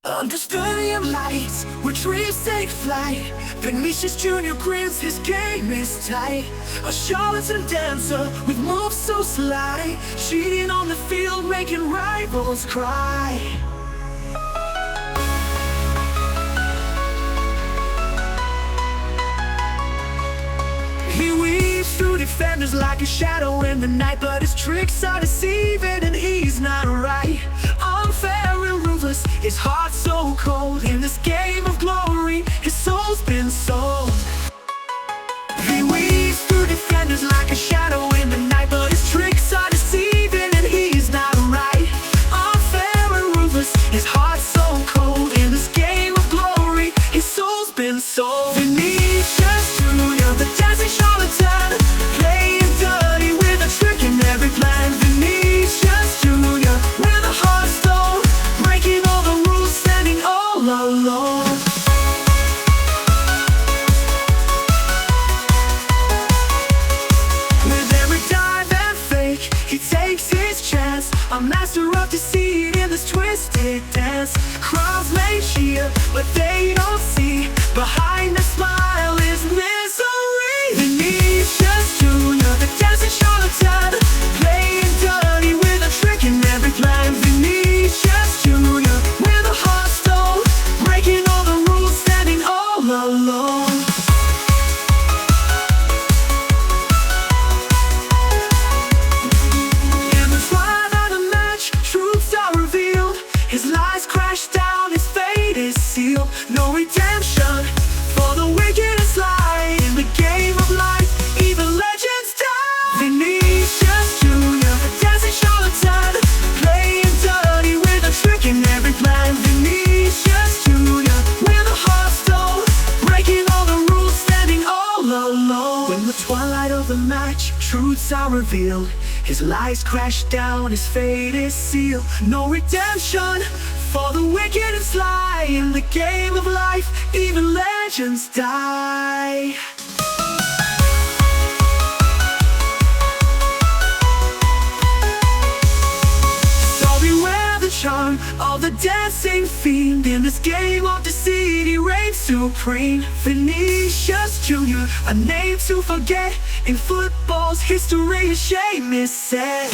Under stadium lights, where dreams take flight, Vinicius Junior grins, his game is tight. A charlatan dancer with moves so sly, cheating on the field, making rivals cry. He weaves through defenders like a shadow in the night, but his tricks are deceiving and he's not right. Unfair and ruthless, his heart so cold. In this game of glory, his soul's been sold. He weaves through defenders like a shadow in the night, but his tricks are deceiving and he's not right. Unfair and ruthless, his heart so cold. In this game of glory, his soul's been sold. Vinicius Junior, the dancing charlatan, playing dirty with a trick in every plan. Vinicius Junior, with a heart of stone, breaking all the rules, standing all alone. With every dive and fake, he takes his chance. A master of deceit in this twisted dance. Crowds may cheer, but they don't see behind the smile is misery. Vinicius Junior, the dancing charlatan, playing dirty with a trick in every plan. Vinicius Junior, with a heart of stone, breaking all the rules, standing all alone. In the twilight of match, truths are revealed. His lies crash down, his fate is sealed. No redemption for the wicked and sly. In the game of life, even legends die. Vinicius Junior, a dancing charlatan, playing dirty with a trick in every plan. Vinicius Junior, with a heart of stone, breaking all the rules, standing all alone. When the twilight of the match, truths are revealed. His lies crash down, his fate is sealed. No redemption for the wicked and sly. In the game of life, even legends die. So beware the charm of the dancing fiend. In this game of deceit, he reigns supreme. Vinicius Junior, a name to forget. In football's history, a shame is said.